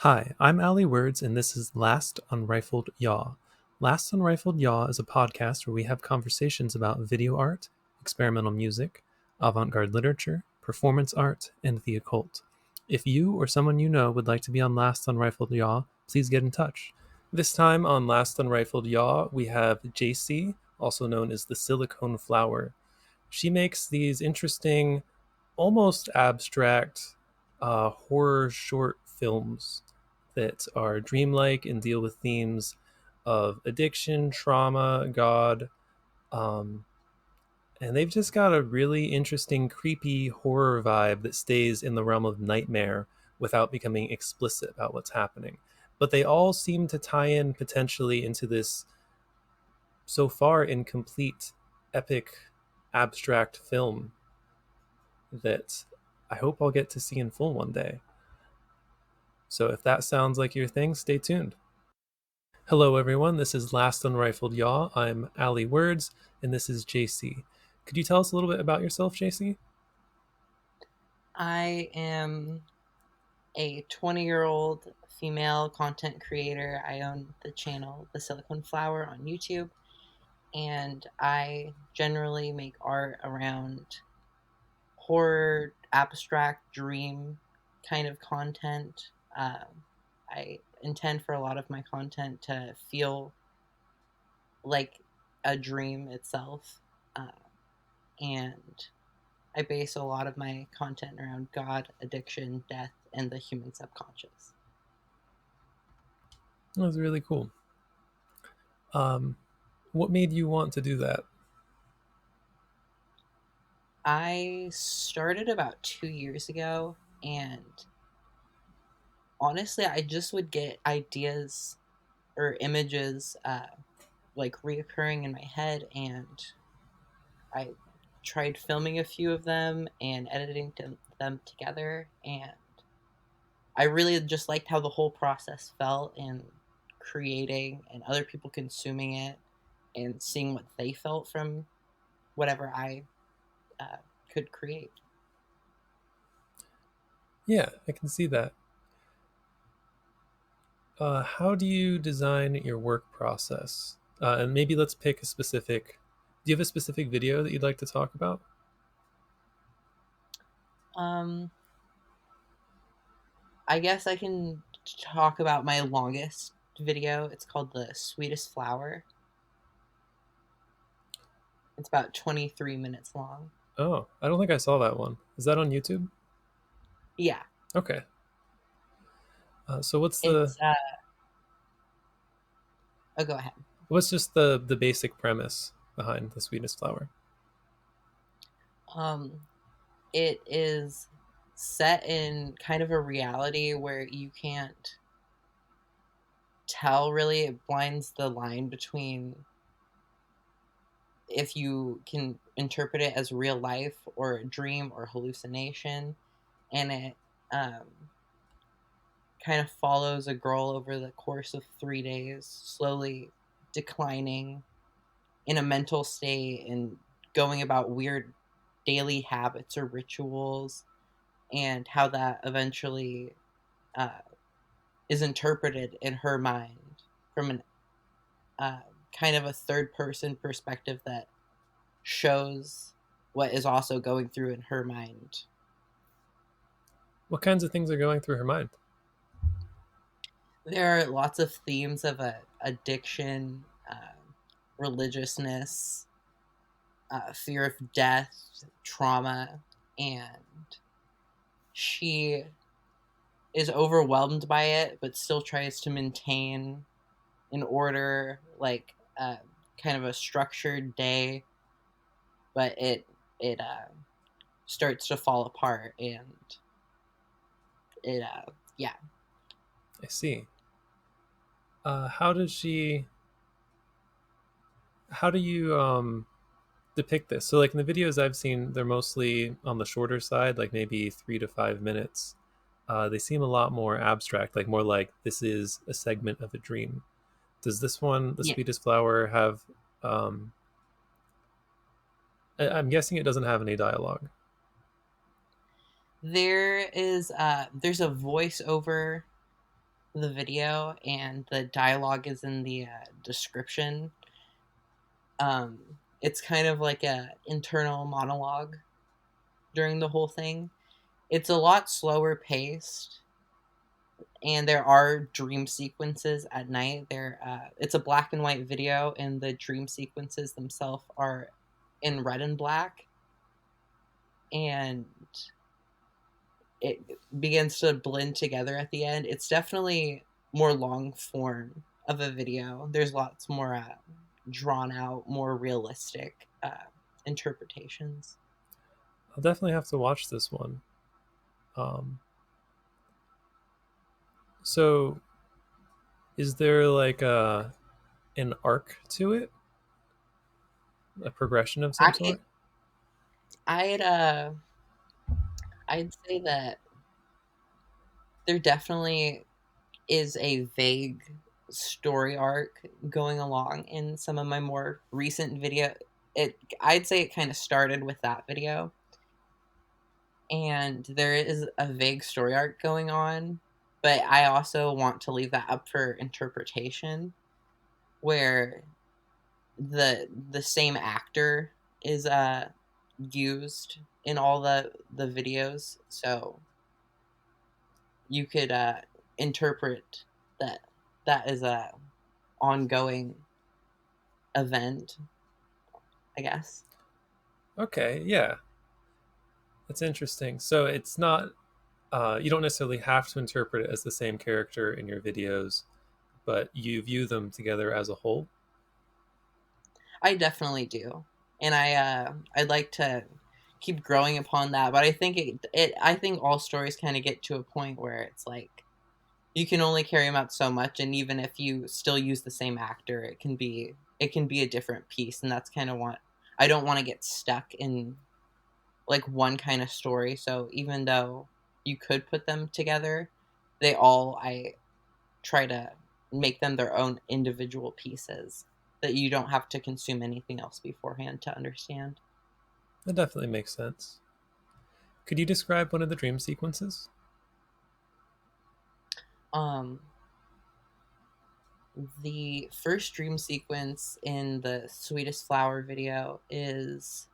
Hi, I'm Ali Words, and this is Last Unrifled Yaw. Last Unrifled Yaw is a podcast where we have conversations about video art, experimental music, avant garde literature, performance art, and the occult. If you or someone you know would like to be on Last Unrifled Yaw, please get in touch. This time on Last Unrifled Yaw, we have Jaycee, also known as TheSiliconeFlower. She makes these interesting, almost abstract horror short films that are dreamlike and deal with themes of addiction, trauma, God, um, and they've just got a really interesting, creepy horror vibe that stays in the realm of nightmare without becoming explicit about what's happening. But they all seem to tie in potentially into this so far incomplete, epic, abstract film that I hope I'll get to see in full one day. So if that sounds like your thing, stay tuned. Hello, everyone. This is Last Unrifled Yaw. I'm Ali Words, and this is Jaycee. Could you tell us a little bit about yourself, Jaycee? I am a 20-year-old female content creator. I own the channel TheSiliconeFlower on YouTube, and I generally make art around horror, abstract, dream kind of content. I intend for a lot of my content to feel like a dream itself, uh, and I base a lot of my content around God, addiction, death, and the human subconscious. That was really cool. Um, what made you want to do that? I started about 2 years ago, and honestly, I just would get ideas or images like reoccurring in my head, and I tried filming a few of them and editing them together, and I really just liked how the whole process felt in creating and other people consuming it and seeing what they felt from whatever I uh, could create. Yeah, I can see that. How do you design your work process? And maybe let's pick a specific. Do you have a specific video that you'd like to talk about? Um, I guess I can talk about my longest video. It's called The Sweetest Flower. It's about 23 minutes long. Oh, I don't think I saw that one. Is that on YouTube? Yeah, Okay. So it's oh, go ahead. what's just the basic premise behind the sweetest flower? Um, it is set in kind of a reality where you can't tell really. It blinds the line between if you can interpret it as real life or a dream or hallucination, and it um, kind of follows a girl over the course of 3 days, slowly declining in a mental state and going about weird daily habits or rituals, and how that eventually uh, is interpreted in her mind from an uh, kind of a third person perspective that shows what is also going through in her mind. What kinds of things are going through her mind? There are lots of themes of addiction, religiousness, fear of death, trauma, and she is overwhelmed by it, but still tries to maintain an order, like kind of a structured day. But it starts to fall apart, and it yeah. I see. How does she? How do you depict this? So, like in the videos I've seen, they're mostly on the shorter side, like maybe 3 to 5 minutes. They seem a lot more abstract, like more like this is a segment of a dream. Does this one, the Yeah, sweetest flower, have? Um, I'm guessing it doesn't have any dialogue. there's a voiceover the video, and the dialogue is in the description. It's kind of like a internal monologue during the whole thing. It's a lot slower paced, and there are dream sequences at night. It's a black and white video, and the dream sequences themselves are in red and black, and it begins to blend together at the end. It's definitely more long form of a video. There's lots more drawn out, more realistic interpretations. I'll definitely have to watch this one. Um, so, is there like an arc to it, a progression of some I sort? I'd I'd say that there definitely is a vague story arc going along in some of my more recent video. I'd say it kind of started with that video, and there is a vague story arc going on, but I also want to leave that up for interpretation, where the same actor is used in all the videos, so you could interpret that that is a ongoing event, I guess. Okay, yeah, that's interesting. So it's not you don't necessarily have to interpret it as the same character in your videos, but you view them together as a whole. I definitely do, and I'd like to keep growing upon that. But I think I think all stories kind of get to a point where it's like you can only carry them out so much, and even if you still use the same actor, it can be a different piece, and that's kind of what I don't want to get stuck in like one kind of story. So even though you could put them together, I try to make them their own individual pieces that you don't have to consume anything else beforehand to understand. That definitely makes sense. Could you describe one of the dream sequences? Um, the first dream sequence in the Sweetest Flower video is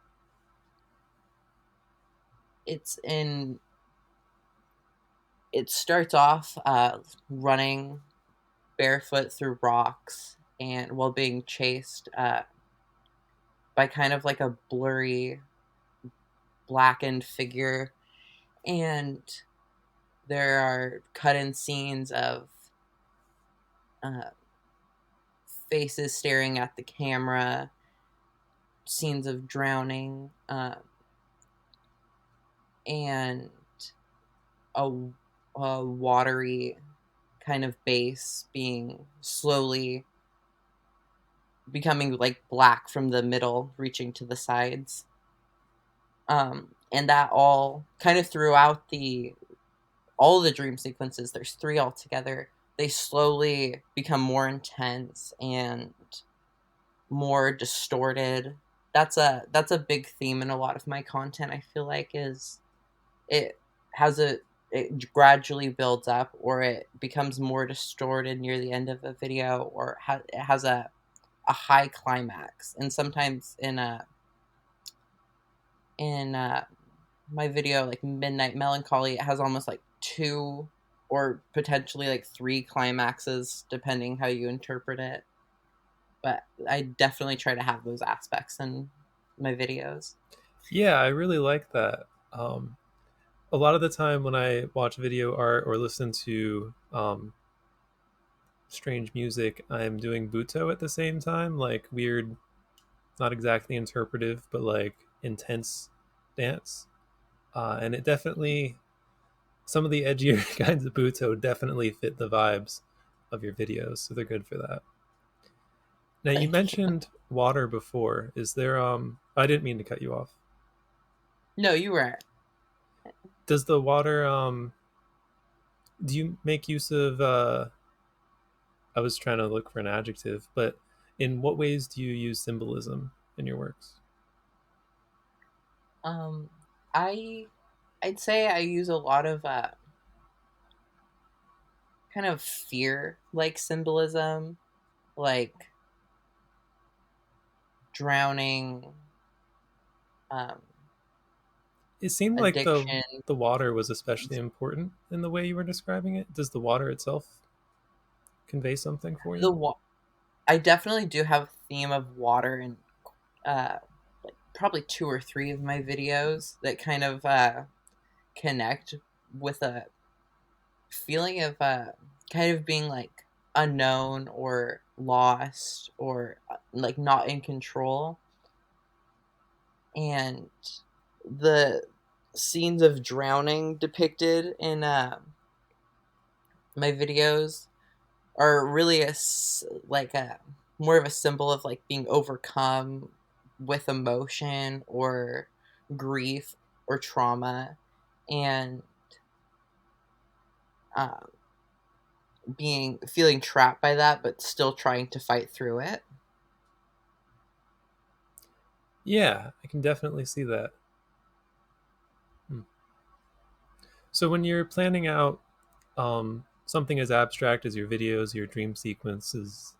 it's in it starts off running barefoot through rocks and while being chased by kind of like a blurry blackened figure, and there are cut in scenes of uh, faces staring at the camera, scenes of drowning, and a, a watery kind of base being slowly becoming like black from the middle, reaching to the sides. And that all kind of throughout the all the dream sequences, there's three altogether, they slowly become more intense and more distorted. That's a big theme in a lot of my content. I feel like is it has a it gradually builds up, or it becomes more distorted near the end of a video, or it has a high climax. And sometimes in my video like Midnight Melancholy, it has almost like two or potentially like three climaxes depending how you interpret it. But I definitely try to have those aspects in my videos. Yeah, I really like that. A lot of the time when I watch video art or listen to strange music, I'm doing buto at the same time, like weird, not exactly interpretive, but like intense dance. And it definitely, some of the edgier kinds of buto definitely fit the vibes of your videos, so they're good for that. Now you Thank you. mentioned water before. Is there I didn't mean to cut you off. No, you were. Does the water do you make use of I was trying to look for an adjective, but in what ways do you use symbolism in your works? Um, I I'd say I use a lot of kind of fear like symbolism, like drowning, um, It seemed like addiction. the water was especially important in the way you were describing it. Does the water itself convey something for you? The wa- I definitely do have a theme of water in uh, like probably two or three of my videos that kind of connect with a feeling of kind of being like unknown or lost or like not in control. And the scenes of drowning depicted in my videos are really like a more of a symbol of like being overcome with emotion or grief or trauma, and um, being feeling trapped by that but still trying to fight through it. Yeah, I can definitely see that. Hmm. So when you're planning out something as abstract as your videos, your dream sequences,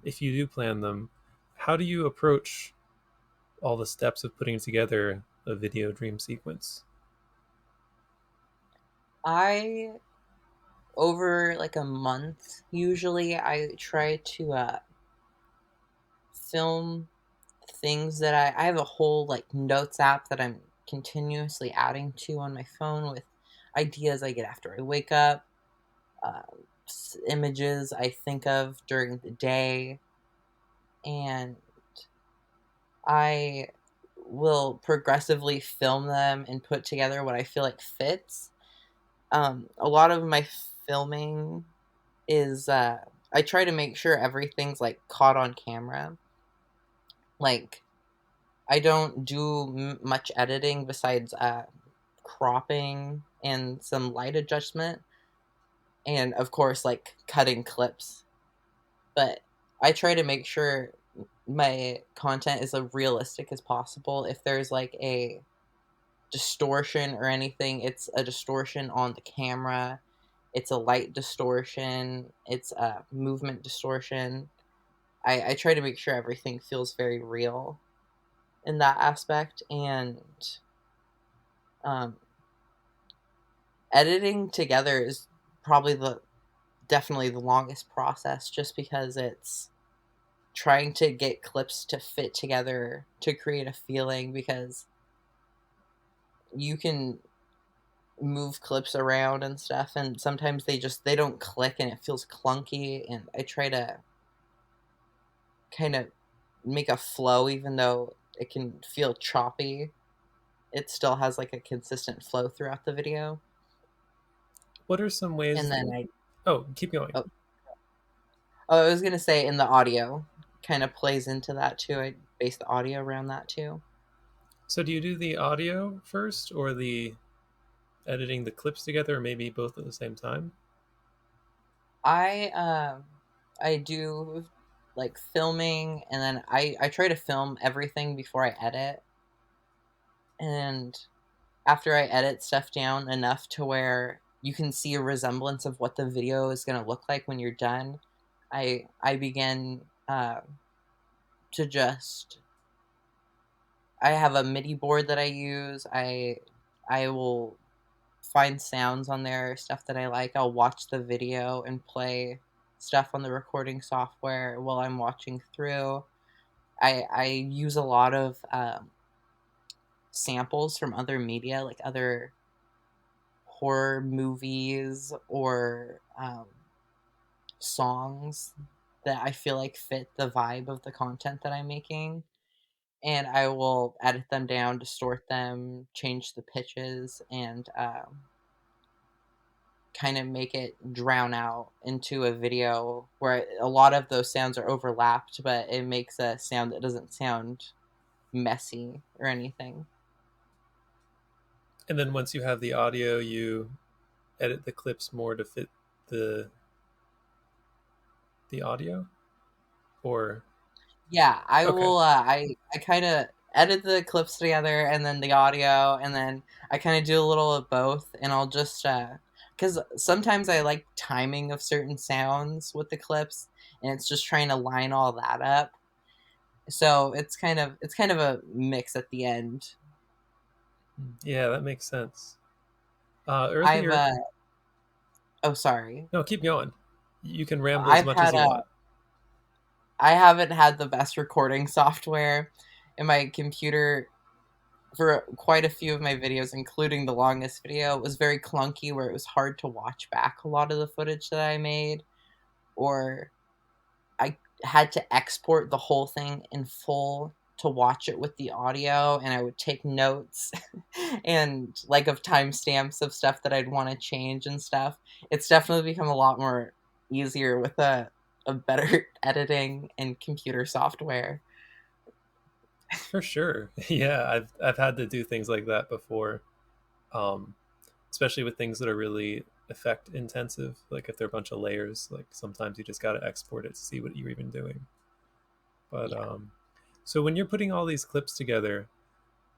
if you do plan them, how do you approach all the steps of putting together a video dream sequence? I over like a month usually I try to film things that I have a whole like notes app that I'm continuously adding to on my phone with ideas I get after I wake up, images I think of during the day, and I will progressively film them and put together what I feel like fits. A lot of my filming is I try to make sure everything's like caught on camera. Like I don't do much editing besides cropping and some light adjustment, and of course like cutting clips. But I try to make sure my content is as realistic as possible. If there's like a distortion or anything, it's a distortion on the camera. It's a light distortion. It's a movement distortion. I try to make sure everything feels very real in that aspect. And um, editing together is probably the definitely the longest process, just because it's trying to get clips to fit together to create a feeling, because you can move clips around and stuff and sometimes they don't click and it feels clunky, and I try to kind of make a flow even though it can feel choppy. It still has like a consistent flow throughout the video. What are some ways And then that. I Oh, keep going. oh, oh I was gonna say, in the audio kind of plays into that too. I base the audio around that too. So do you do the audio first or the editing the clips together, or maybe both at the same time? I do like filming, and then I try to film everything before I edit, and after I edit stuff down enough to where you can see a resemblance of what the video is going to look like when you're done, I begin to just I have a MIDI board that I use. I will find sounds on there, stuff that I like. I'll watch the video and play stuff on the recording software while I'm watching through. I use a lot of samples from other media, like other horror movies or songs that I feel like fit the vibe of the content that I'm making. And I will edit them down, distort them, change the pitches, and kind of make it drown out into a video where a lot of those sounds are overlapped, but it makes a sound that doesn't sound messy or anything. And then once you have the audio, you edit the clips more to fit the the audio, or Yeah, I okay. will. I kind of edit the clips together, and then the audio, and then I kind of do a little of both, and I'll just because sometimes I like timing of certain sounds with the clips, and it's just trying to line all that up. So it's kind of a mix at the end. Yeah, that makes sense. I've Earlier, oh, sorry. no, keep going. You can ramble as I've much as had you want. I haven't had the best recording software in my computer for quite a few of my videos, including the longest video. It was very clunky, where it was hard to watch back a lot of the footage that I made, or I had to export the whole thing in full to watch it with the audio, and I would take notes and like of timestamps of stuff that I'd want to change and stuff. It's definitely become a lot more easier with a better editing and computer software. For sure. Yeah, I've had to do things like that before. Um, Especially with things that are really effect intensive, like if they're a bunch of layers, like sometimes you just got to export it to see what you're even doing. But Yeah. so when you're putting all these clips together,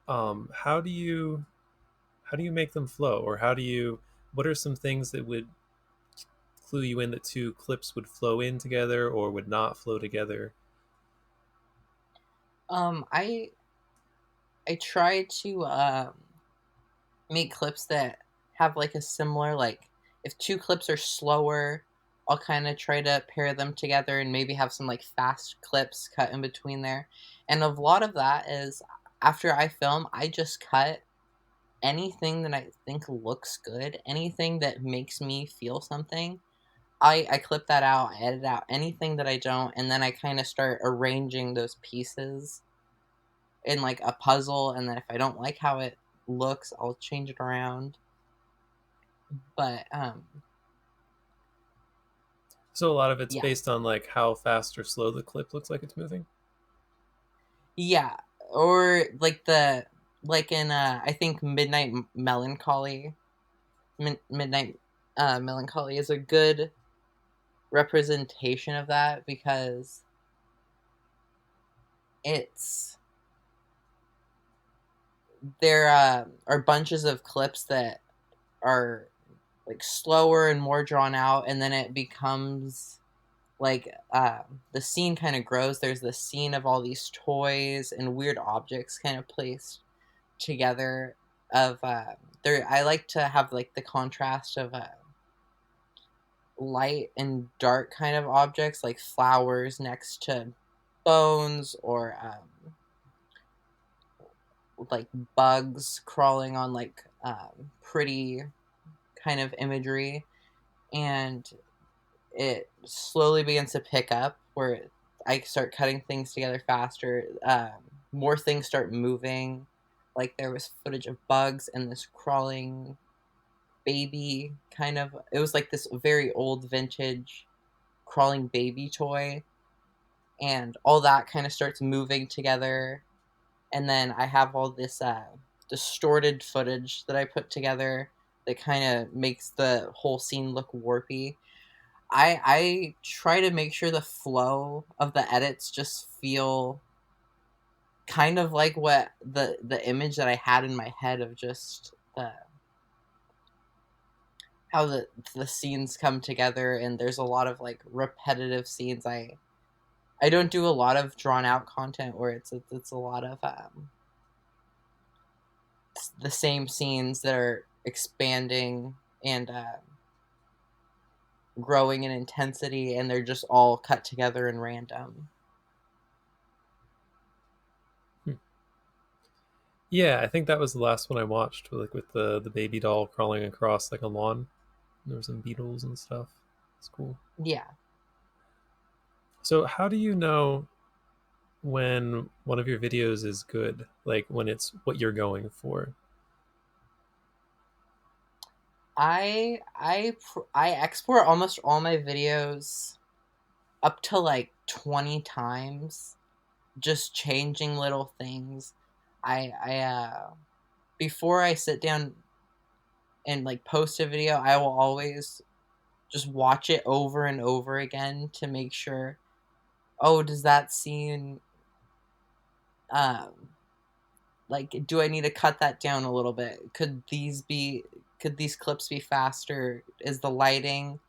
how do you make them flow, or how do you what are some things that would clue you in that two clips would flow in together or would not flow together? I try to make clips that have like a similar, like, if two clips are slower, I'll kind of try to pair them together and maybe have some like fast clips cut in between there. And a lot of that is, after I film, I just cut anything that I think looks good, anything that makes me feel something. I clip that out, I edit out anything that I don't, and then I kind of start arranging those pieces in like a puzzle. And then if I don't like how it looks, I'll change it around. But So a lot of it's yeah, based on like how fast or slow the clip looks like it's moving. yeah, or like the like in I think Melancholy, Midnight Melancholy is a good representation of that, because it's there are bunches of clips that are like slower and more drawn out, and then it becomes like the scene kind of grows. There's the scene of all these toys and weird objects kind of placed together. Of there, I like to have like the contrast of light and dark kind of objects, like flowers next to bones, or like bugs crawling on like pretty kind of imagery. And it slowly begins to pick up, where I start cutting things together faster. More things start moving. Like there was footage of bugs and this crawling baby kind of. It was like this very old vintage crawling baby toy, and all that kind of starts moving together. And then I have all this distorted footage that I put together that kind of makes the whole scene look warpy. I try to make sure the flow of the edits just feel kind of like what the image that I had in my head of just how the scenes come together. And there's a lot of like repetitive scenes. I don't do a lot of drawn out content where it's a lot of the same scenes that are expanding and growing in intensity, and they're just all cut together and random. Hmm. Yeah, I think that was the last one I watched, like with the baby doll crawling across like a lawn. There were some beetles and stuff. It's cool. Yeah. So how do you know when one of your videos is good? Like when it's what you're going for? I export almost all my videos up to like 20 times, just changing little things. I before I sit down and like post a video, I will always just watch it over and over again to make sure, oh, does that scene um like, do I need to cut that down a little bit? Could these be could these clips be faster? Is the lighting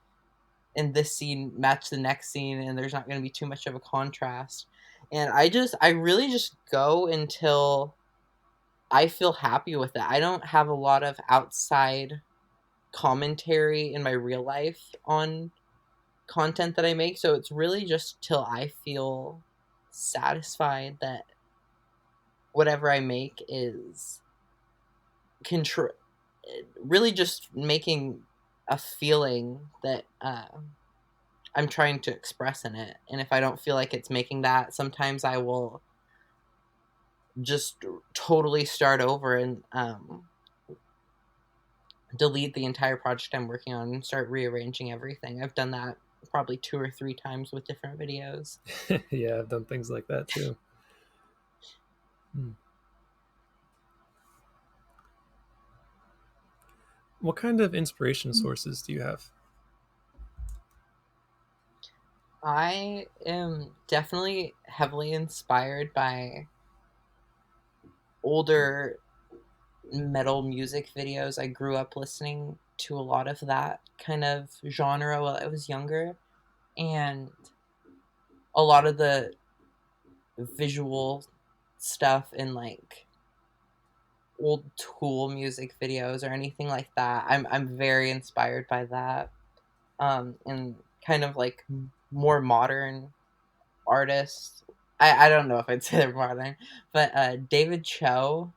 in this scene match the next scene, and there's not going to be too much of a contrast? And I really just go until I feel happy with it. I don't have a lot of outside commentary in my real life on content that I make, so it's really just till I feel satisfied that whatever I make is control, really just making a feeling that I'm trying to express in it. And if I don't feel like it's making that, sometimes I will just totally start over and delete the entire project I'm working on and start rearranging everything. I've done that probably 2 or 3 times with different videos. Yeah, I've done things like that too. Hmm. What kind of inspiration sources do you have? I am definitely heavily inspired by older metal music videos. I grew up listening to a lot of that kind of genre while I was younger, and a lot of the visual stuff in like old Tool music videos or anything like that. I'm very inspired by that. And kind of like more modern artists. I don't know if I'd say they're modern, but David Cho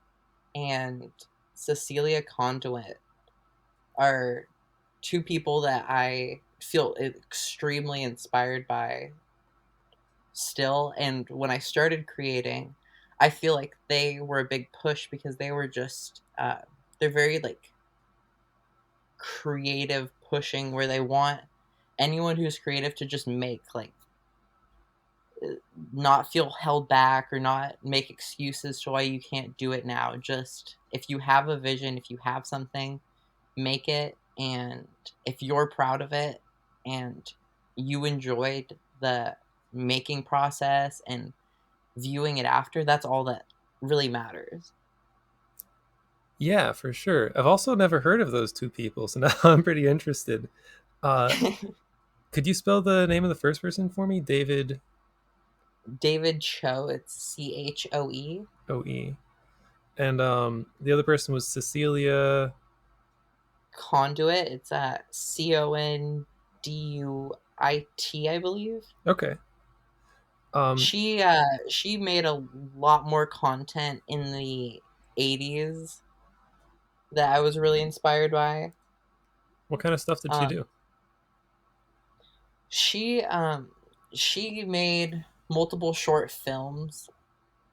and Cecilia Conduit are two people that I feel extremely inspired by still. And when I started creating, I feel like they were a big push because they were just, they're very like creative pushing where they want anyone who's creative to just make like not feel held back or not make excuses to why you can't do it now. Just if you have a vision, if you have something, make it. And if you're proud of it and you enjoyed the making process and viewing it after, that's all that really matters. Yeah, for sure. I've also never heard of those two people, so now I'm pretty interested. Uh, could you spell the name of the first person for me? David David Cho, it's Choe. O.E. And the other person was Cecilia. Conduit, it's Conduit, I believe. Okay. Um, She made a lot more content in the 80s that I was really inspired by. what kind of stuff did she Um, do? she um, she made multiple short films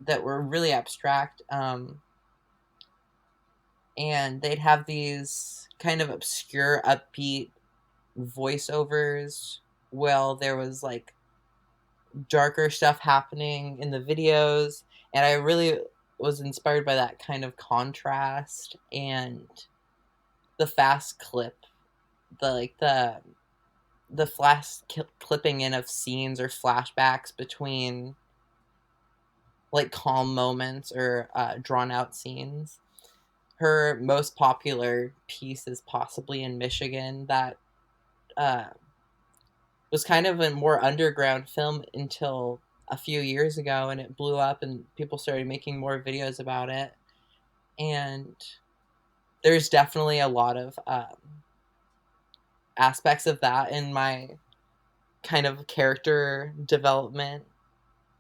that were really abstract, and they'd have these kind of obscure, upbeat voiceovers. Well, there was like darker stuff happening in the videos, and I really was inspired by that kind of contrast and the fast clip, the flash clipping in of scenes or flashbacks between like calm moments or drawn out scenes. Her most popular piece is possibly in Michigan, that uh, was kind of a more underground film until a few years ago, and it blew up and people started making more videos about it. And there's definitely a lot of aspects of that in my kind of character development,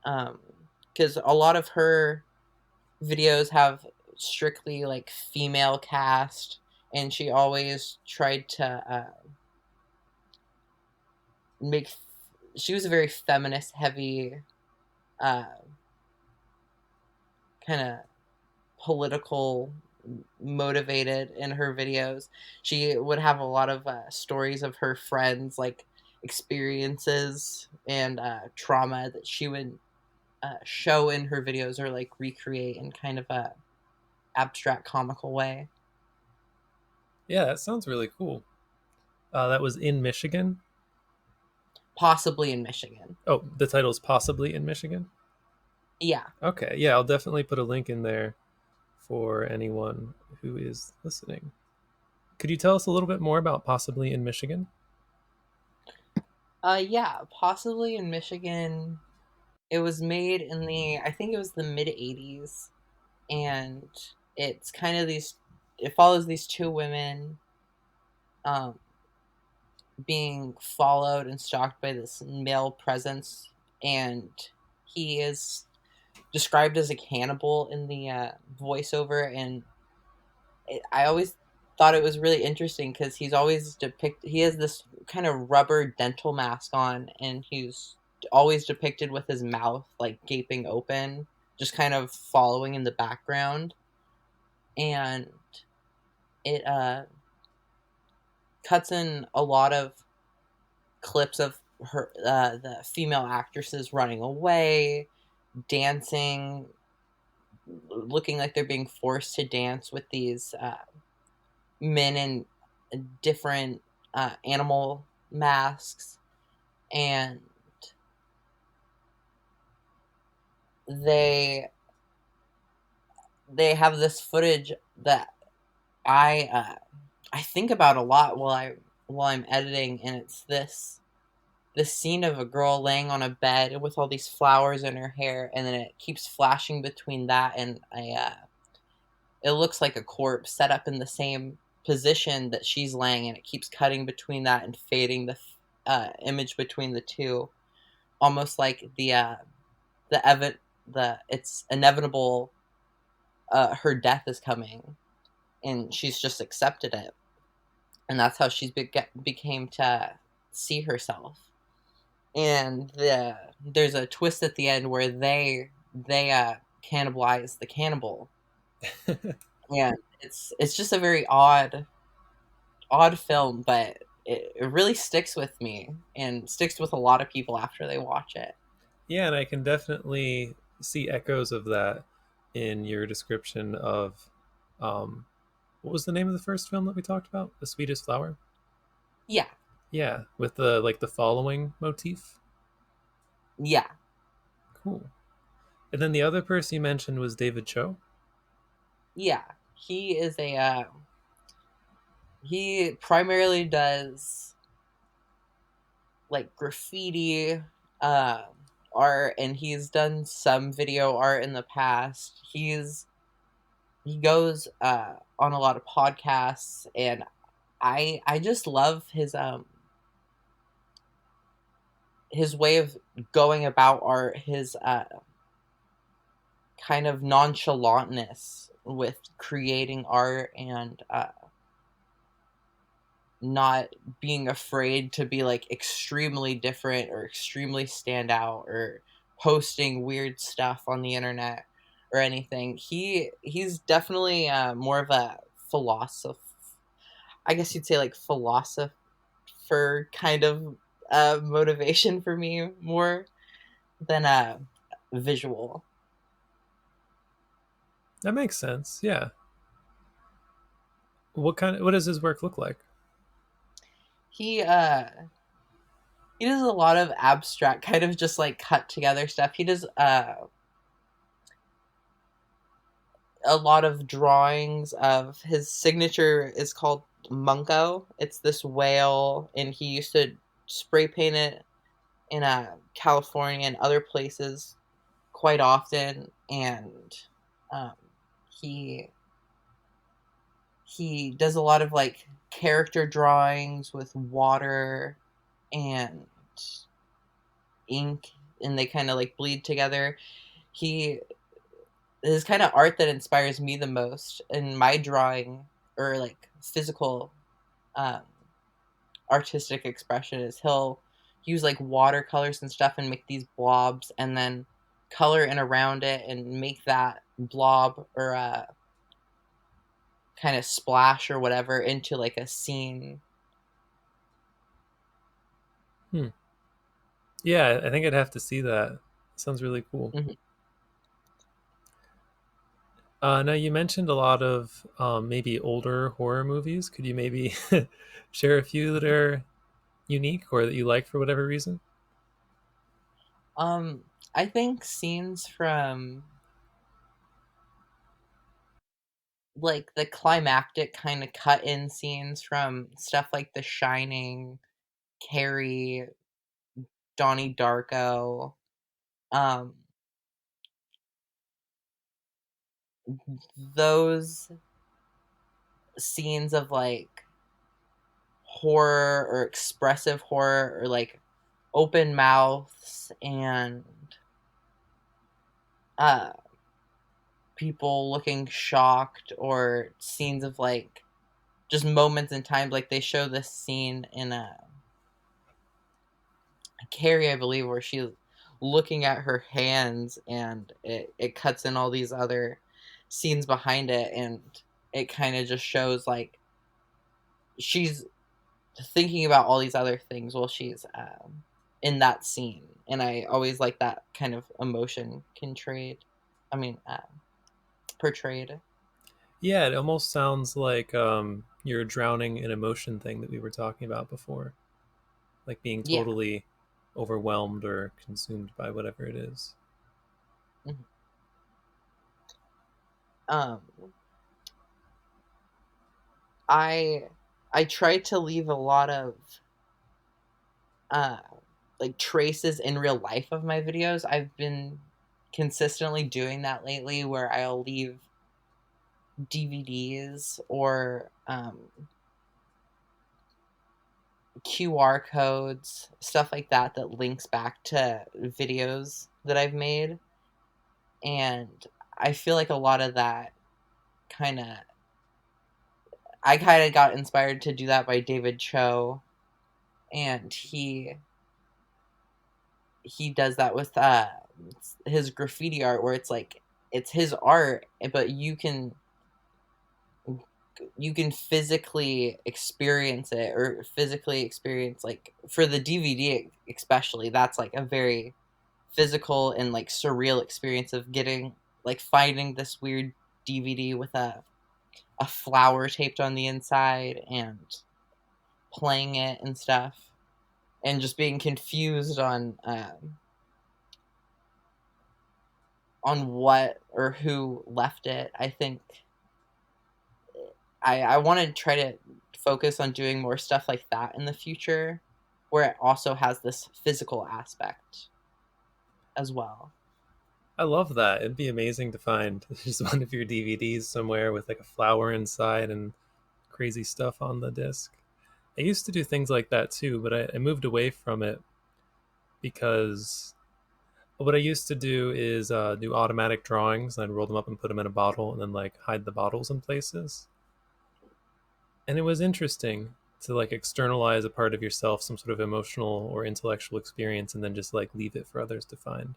because a lot of her videos have strictly like female cast, and she always tried to make she was a very feminist heavy uh, kind of political motivated in her videos. She would have a lot of stories of her friends, like experiences and trauma that she would show in her videos or like recreate in kind of a abstract comical way. Yeah, that sounds really cool. That was in Michigan. Possibly in Michigan. Oh, the title is possibly in Michigan. Yeah. Okay, yeah, I'll definitely put a link in there for anyone who is listening. Could you tell us a little bit more about Possibly in Michigan? Yeah, possibly in Michigan. It was made in I think it was the mid 80s, and it's kind of it follows these two women um, being followed and stalked by this male presence, and he is described as a cannibal in the voiceover, and I always thought it was really interesting because he has this kind of rubber dental mask on, and he's always depicted with his mouth like gaping open, just kind of following in the background, and it cuts in a lot of clips of the female actresses running away, dancing, looking like they're being forced to dance with these men in different animal masks, and they they have this footage that I think about a lot while I'm editing, and it's this scene of a girl laying on a bed with all these flowers in her hair, and then it keeps flashing between that and it looks like a corpse set up in the same position that she's laying, and it keeps cutting between that and fading image between the two, almost like the it's inevitable. Her death is coming, and she's just accepted it, and that's how became to see herself. And there's a twist at the end where they cannibalize the cannibal, and it's just a very odd film, but it really sticks with me and sticks with a lot of people after they watch it. Yeah, and I can definitely see echoes of that in your description of what was the name of the first film that we talked about? The Sweetest Flower? Yeah, Yeah, with the like the following motif. yeah, Cool. And then the other person you mentioned was David Cho. yeah. He is a he primarily does like graffiti uh, art, and he's done some video art in the past. He goes on a lot of podcasts, and I just love his way of going about art, his kind of nonchalantness with creating art, and not being afraid to be like extremely different or extremely stand out or posting weird stuff on the internet or anything. He's definitely more of a philosopher. I guess you'd say like philosopher kind of motivation for me more than visual. That makes sense. Yeah. What does his work look like? He uh he does a lot of abstract kind of just like cut together stuff. He does a lot of drawings of his signature is called Munko. It's this whale, and he used to spray paint it in California and other places quite often. And um, he he does a lot of like character drawings with water and ink, and they kind of like bleed together. He His kind of art that inspires me the most in my drawing or like physical um, artistic expression is he'll use like watercolors and stuff and make these blobs, and then color in around it and make that blob or a kind of splash or whatever into like a scene. Hmm. Yeah, I think I'd have to see that. Sounds really cool. Mhm. Now you mentioned a lot of maybe older horror movies. Could you maybe share a few that are unique or that you like for whatever reason? um I think scenes from like the climactic kind of cut in scenes from stuff like The Shining, Carrie, Donnie Darko, um, those scenes of like horror or expressive horror or like open mouths and uh people looking shocked or scenes of like just moments in time, like they show this scene in a Carrie, I believe, where she's looking at her hands and it cuts in all these other scenes behind it, and it kind of just shows like she's thinking about all these other things while she's in that scene. And I always like that kind of emotion I mean, portrayed. Yeah, it almost sounds like you're drowning in emotion thing that we were talking about before, like being Yeah. totally overwhelmed or consumed by whatever it is. Mhm. Um, I I try to leave a lot of uh like traces in real life of my videos. I've been consistently doing that lately where I'll leave DVDs or QR codes, stuff like that that links back to videos that I've made. And I feel like a lot of that kind of I kind of got inspired to do that by David Cho, and he does that with his graffiti art where it's like it's his art, but you can physically experience it or physically experience like for the DVD especially that's like a very physical and like surreal experience of getting like finding this weird DVD with a flower taped on the inside and playing it and stuff and just being confused on what or who left it. I think I want to try to focus on doing more stuff like that in the future, where it also has this physical aspect as well. I love that. It'd be amazing to find just one of your DVDs somewhere with like a flower inside and crazy stuff on the disc. I used to do things like that too, but I moved away from it because what I used to do is do automatic drawings, and I'd roll them up and put them in a bottle, and then like hide the bottles in places. And it was interesting to like externalize a part of yourself, some sort of emotional or intellectual experience, and then just like leave it for others to find.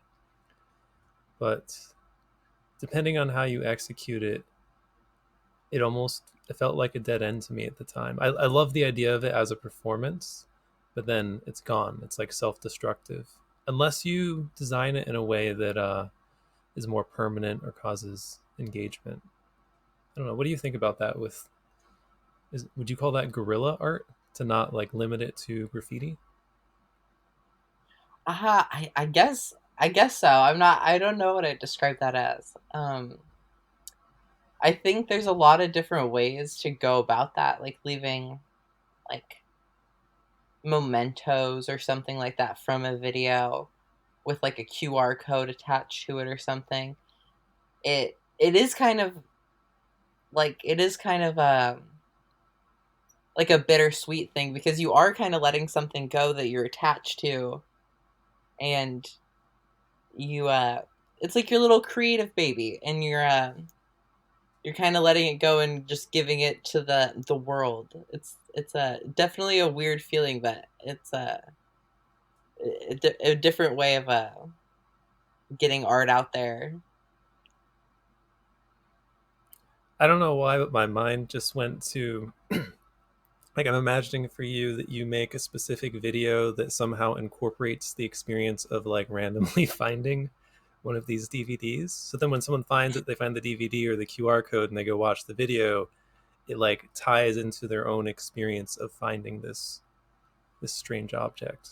But depending on how you execute it, it felt like a dead end to me at the time. I love the idea of it as a performance, but then it's gone. It's like self-destructive unless you design it in a way that is more permanent or causes engagement. I don't know. What do you think about that? Would you call that guerrilla art to not like limit it to graffiti? I guess so. I don't know what I describe that as. I think there's a lot of different ways to go about that, like leaving like mementos or something like that from a video with like a QR code attached to it or something. It is kind of it is kind of like a bittersweet thing because you are kind of letting something go that you're attached to, and you it's like your little creative baby, and you're kind of letting it go and just giving it to the world. It's a definitely a weird feeling, but it's a different way of getting art out there. I don't know why, but my mind just went to like I'm imagining for you that you make a specific video that somehow incorporates the experience of like randomly finding one of these DVDs. So then when someone finds it, they find the DVD or the QR code and they go watch the video, it like ties into their own experience of finding this strange object.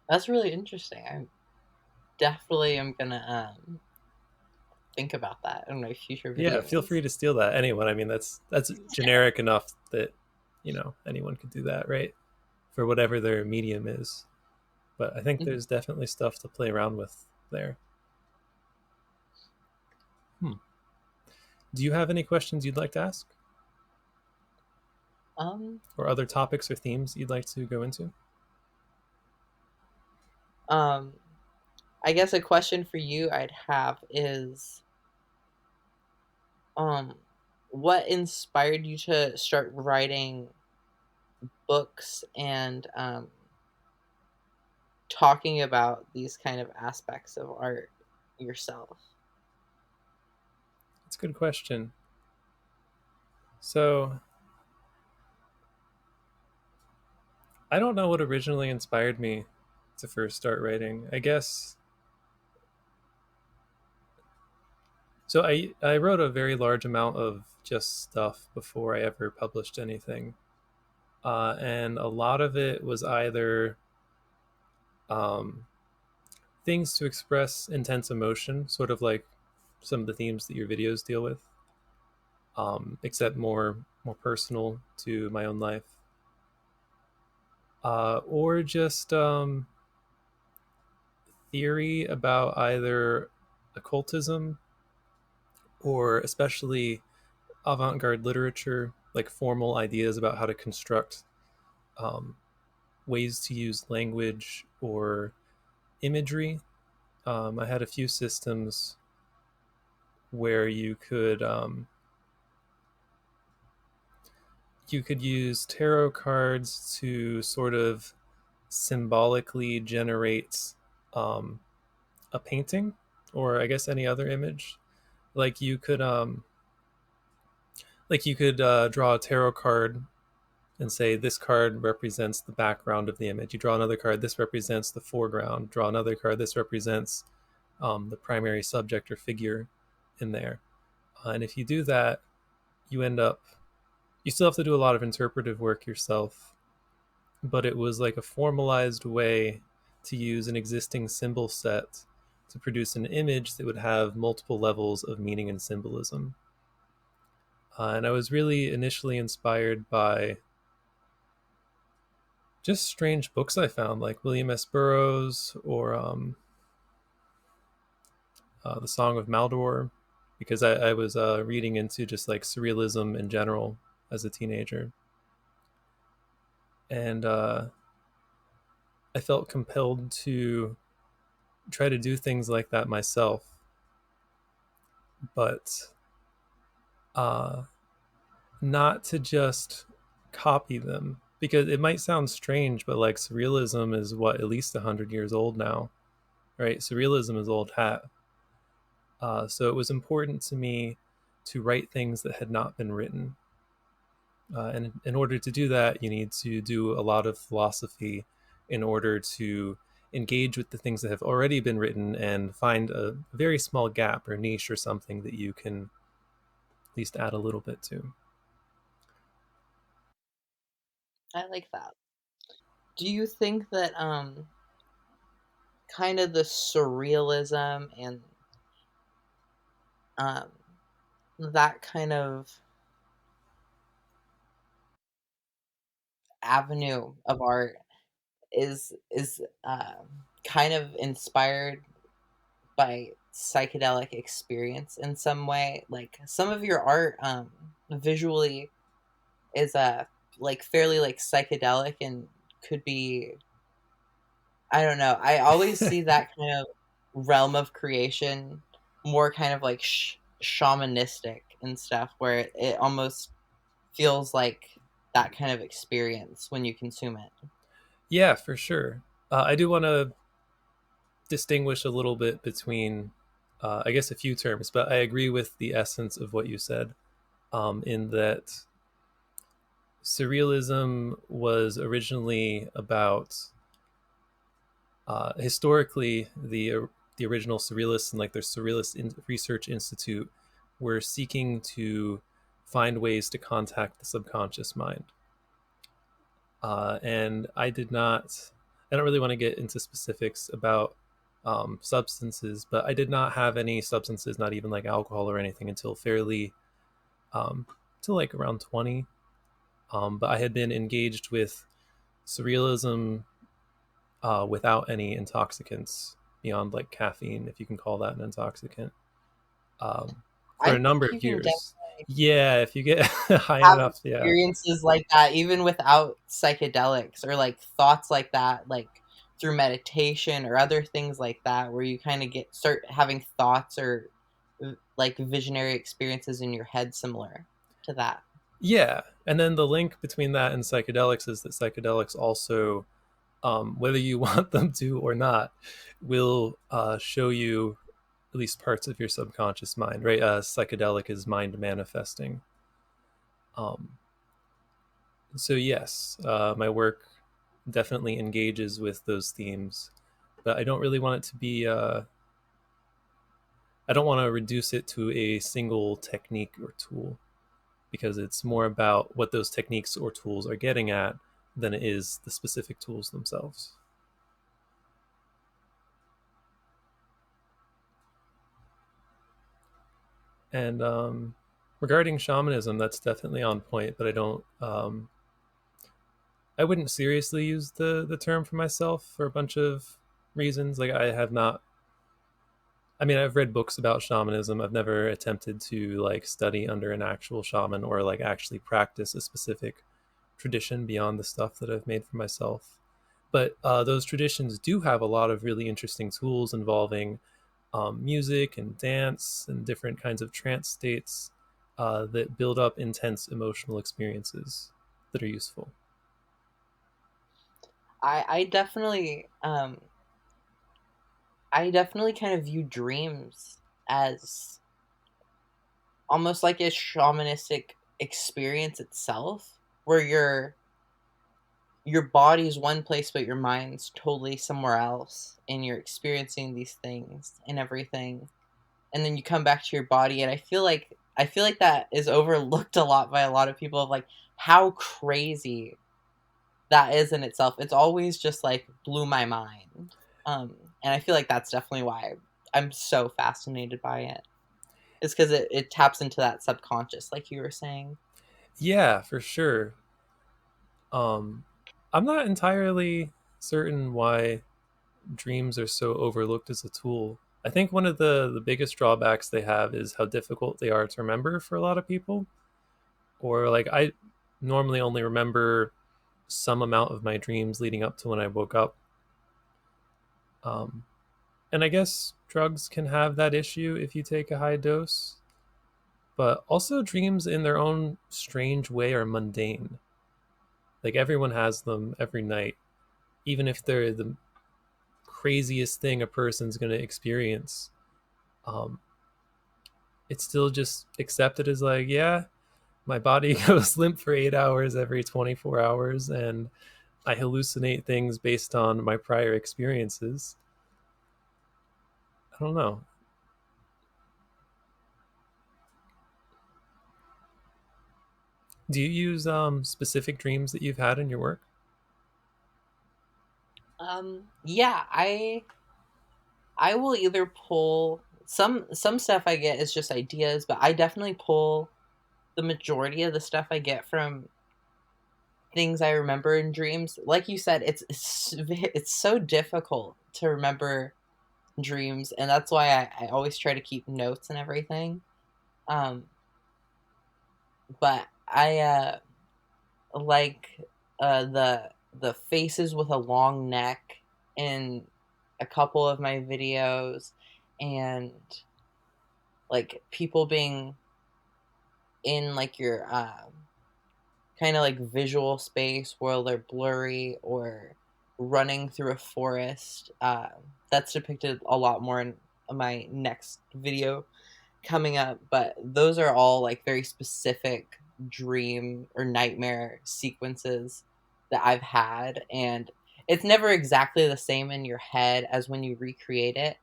That's really interesting. I definitely am gonna think about that in my future Yeah, feel videos. free to steal that. Anyone. I mean, that's generic enough that anyone could do that, right? For whatever their medium is. But I think Mhm. there's definitely stuff to play around with there. Hmm. Do you have any questions you'd like to ask, Um, or other topics or themes you'd like to go into? um, I guess a question for you I'd have is, um, what inspired you to start writing books and talking about these kind of aspects of art yourself? It's a good question. So I don't know what originally inspired me to first start writing. I guess so. I wrote a very large amount of just stuff before I ever published anything, and a lot of it was either um, things to express intense emotion, sort of like some of the themes that your videos deal with, except more personal to my own life, or just theory about either occultism or especially avant-garde literature, like formal ideas about how to construct um, ways to use language or imagery. I had a few systems where you could use tarot cards to sort of symbolically generate um, a painting, or I guess any other image. Like you could draw a tarot card and say this card represents the background of the image. You draw another card, this represents the foreground. Draw another card, this represents the primary subject or figure in there. And if you do that, you end up you still have to do a lot of interpretive work yourself, but it was like a formalized way to use an existing symbol set to produce an image that would have multiple levels of meaning and symbolism. And I was really initially inspired by just strange books I found, like William S. Burroughs or The Song of Maldor, because I was reading into just like surrealism in general as a teenager. And I felt compelled to try to do things like that myself, but uh, not to just copy them. Because it might sound strange, but like surrealism is what, at least 100 years old now, right? Surrealism is old hat. So it was important to me to write things that had not been written. And in order to do that, you need to do a lot of philosophy in order to engage with the things that have already been written and find a very small gap or niche or something that you can at least add a little bit to. I like that. Do you think that kind of the surrealism and um that kind of avenue of art is kind of inspired by psychedelic experience in some way? Like some of your art visually is like fairly like psychedelic and could be, I don't know. I always see that kind of realm of creation more kind of like shamanistic and stuff, where it almost feels like that kind of experience when you consume it. Yeah, for sure. I do want to distinguish a little bit between, I guess, a few terms, but I agree with the essence of what you said, in that surrealism was originally about historically the original surrealists and like their research institute were seeking to find ways to contact the subconscious mind. And I don't really want to get into specifics about substances, but I did not have any substances, not even like alcohol or anything, until fairly, um, till like around 20. But I had been engaged with surrealism without any intoxicants beyond like caffeine, if you can call that an intoxicant, for I a number think you of can years. definitely Yeah, if you get high have enough, yeah. experiences like that even without psychedelics, or like thoughts like that, like through meditation or other things like that, where you kind of get start having thoughts or like visionary experiences in your head similar to that. Yeah, and then the link between that and psychedelics is that psychedelics also, whether you want them to or not, will show you at least parts of your subconscious mind, right? Psychedelic is mind manifesting. Um, so yes, my work definitely engages with those themes, but I don't really want it to be. I don't want to reduce it to a single technique or tool, because it's more about what those techniques or tools are getting at than it is the specific tools themselves. And regarding shamanism, that's definitely on point, but I don't. I wouldn't seriously use the term for myself for a bunch of reasons. Like I have not. I mean, I've read books about shamanism. I've never attempted to like study under an actual shaman or like actually practice a specific tradition beyond the stuff that I've made for myself. But those traditions do have a lot of really interesting tools involving music and dance and different kinds of trance states that build up intense emotional experiences that are useful. I definitely I definitely kind of view dreams as almost like a shamanistic experience itself, where your body's one place but your mind's totally somewhere else, and you're experiencing these things and everything, and then you come back to your body. And I feel like that is overlooked a lot by a lot of people, of like how crazy that is in itself. It's always just like blew my mind. And I feel like that's definitely why I'm so fascinated by it. Is because it taps into that subconscious, like you were saying. Yeah, for sure. Um, I'm not entirely certain why dreams are so overlooked as a tool. I think one of the biggest drawbacks they have is how difficult they are to remember for a lot of people. Or like I normally only remember some amount of my dreams leading up to when I woke up. Um, and I guess drugs can have that issue if you take a high dose. But also, dreams in their own strange way are mundane. Like everyone has them every night, even if they're the craziest thing a person's going to experience. Um, it's still just accepted as like, yeah, my body goes limp for 8 hours every 24 hours, and I hallucinate things based on my prior experiences. I don't know. Do you use specific dreams that you've had in your work? Yeah, I will either pull some stuff I get is just ideas, but I definitely pull the majority of the stuff I get from things I remember in dreams. Like you said, it's so difficult to remember dreams, and that's why I always try to keep notes and everything. Um, but I like the faces with a long neck in a couple of my videos, and like people being in like your kind of like visual space where they're blurry, or running through a forest. That's depicted a lot more in my next video coming up, but those are all like very specific dream or nightmare sequences that I've had. And it's never exactly the same in your head as when you recreate it,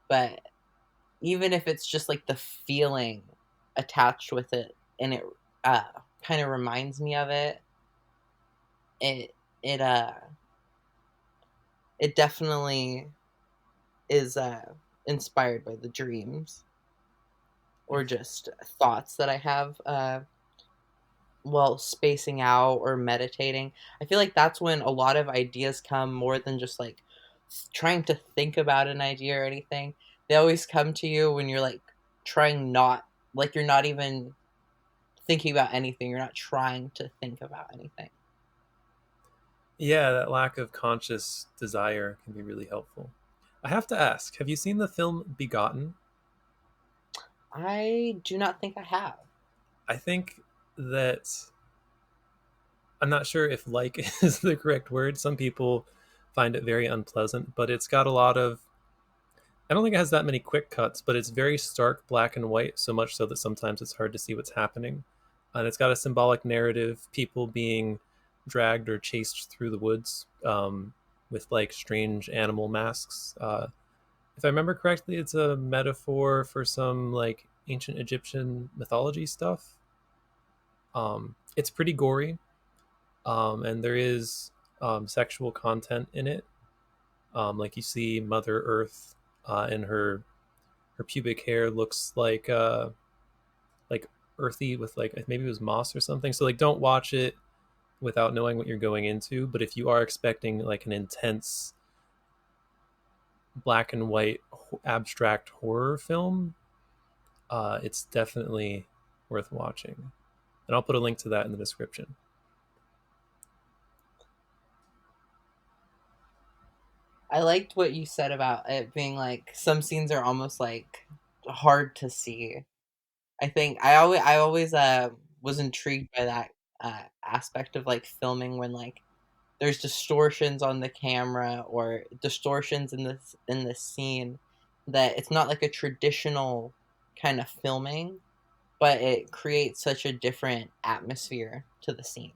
but even if it's just like the feeling attached with it, and it uh kind of reminds me of it, it it uh it definitely is inspired by the dreams or Yes. just thoughts that I have while spacing out or meditating. I feel like that's when a lot of ideas come more than just like trying to think about an idea or anything. They always come to you when you're like trying not, like you're not even thinking about anything. You're not trying to think about anything. Yeah, that lack of conscious desire can be really helpful. I have to ask, have you seen the film Begotten? I do not think I have. I think that I'm not sure if like is the correct word. Some people find it very unpleasant, but it's got a lot of I don't think it has that many quick cuts, but it's very stark black and white, so much so that sometimes it's hard to see what's happening. And it's got a symbolic narrative, people being dragged or chased through the woods with like strange animal masks. If I remember correctly, it's a metaphor for some like ancient Egyptian mythology stuff. It's pretty gory, and there is sexual content in it. Like you see Mother Earth and her pubic hair looks like earthy with like maybe it was moss or something. So like don't watch it without knowing what you're going into. But if you are expecting like an intense black and white abstract horror film, it's definitely worth watching. And I'll put a link to that in the description. I liked what you said about it being like some scenes are almost like hard to see. I always was intrigued by that aspect of like filming when like there's distortions on the camera or distortions in this scene that it's not like a traditional kind of filming, but it creates such a different atmosphere to the scene.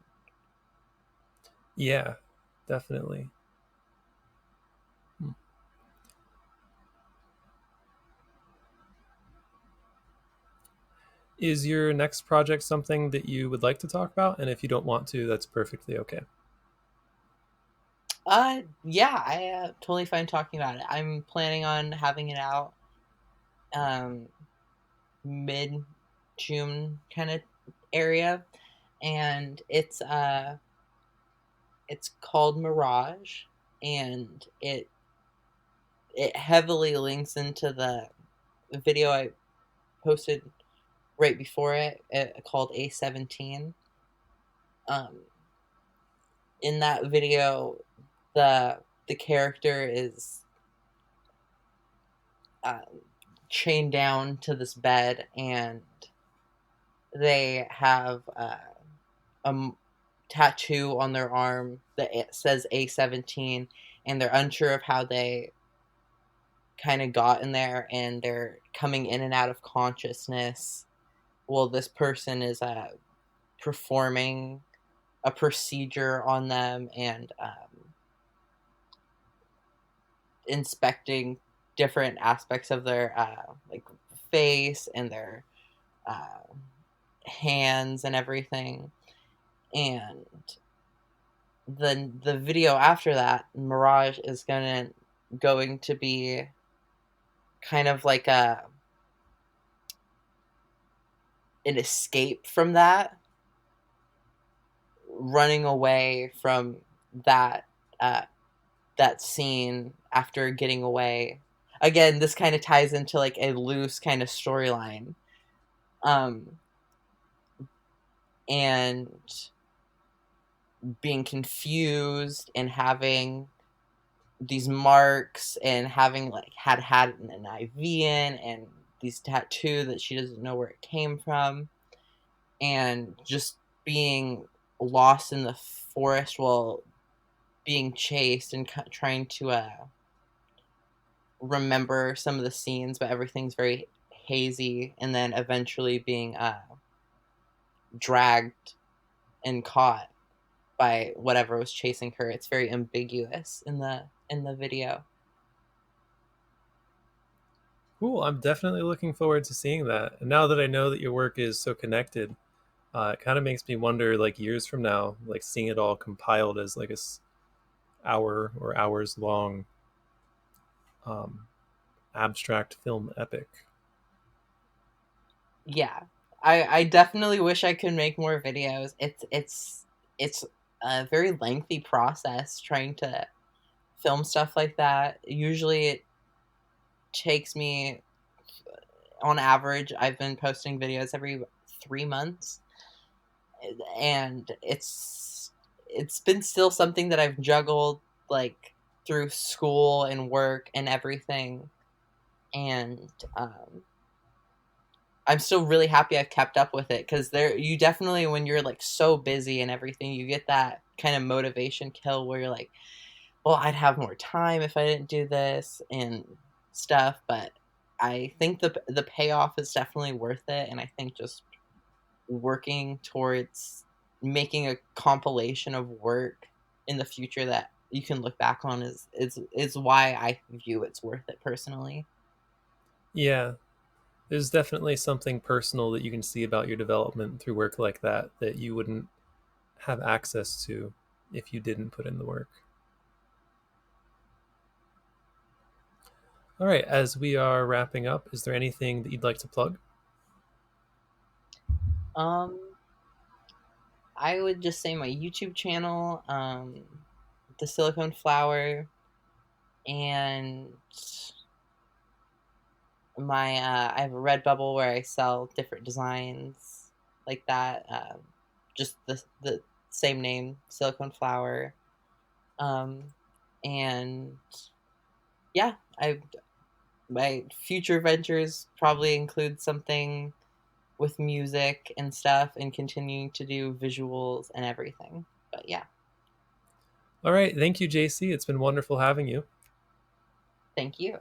Yeah, definitely. Hmm. Is your next project something that you would like to talk about? And if you don't want to, that's perfectly okay. Yeah, I totally fine talking about it. I'm planning on having it out um mid June kind of area, and it's called Mirage, and it heavily links into the video I posted right before it, called A17. Um, in that video, the character is um, chained down to this bed, and they have a tattoo on their arm that it says A17, and they're unsure of how they kind of got in there, and they're coming in and out of consciousness. Well, this person is performing a procedure on them and inspecting different aspects of their like face and their uh, hands and everything. And the video after that, Mirage, is going to be kind of like an escape from that, running away from that uh, that scene after getting away. Again, this kind of ties into like a loose kind of storyline, um, and being confused and having these marks and having like had an IV in and these tattoo that she doesn't know where it came from, and just being lost in the forest while being chased and trying to remember some of the scenes, but everything's very hazy, and then eventually being dragged and caught by whatever was chasing her. It's very ambiguous in the video. Cool. I'm definitely looking forward to seeing that. And now that I know that your work is so connected, it kind of makes me wonder, like years from now, like seeing it all compiled as like hour or hours long abstract film epic. Yeah. I definitely wish I could make more videos. It's a very lengthy process trying to film stuff like that. Usually it takes me, on average, I've been posting videos every 3 months, and it's been still something that I've juggled like through school and work and everything. And I'm still really happy I've kept up with it, because there, you definitely, when you're like so busy and everything, you get that kind of motivation kill where you're like, well, I'd have more time if I didn't do this and stuff. But I think the payoff is definitely worth it, and I think just working towards making a compilation of work in the future that you can look back on is why I view it's worth it personally. Yeah, there's definitely something personal that you can see about your development through work like that that you wouldn't have access to if you didn't put in the work. All right, as we are wrapping up, is there anything that you'd like to plug? Um, I would just say my YouTube channel, the Silicone Flower, and my I have a Redbubble where I sell different designs like that. Just the same name, Silicone Flower. Um, and yeah, I my future ventures probably include something with music and stuff, and continuing to do visuals and everything. But yeah, All right, thank you, JC. It's been wonderful having you. thank you.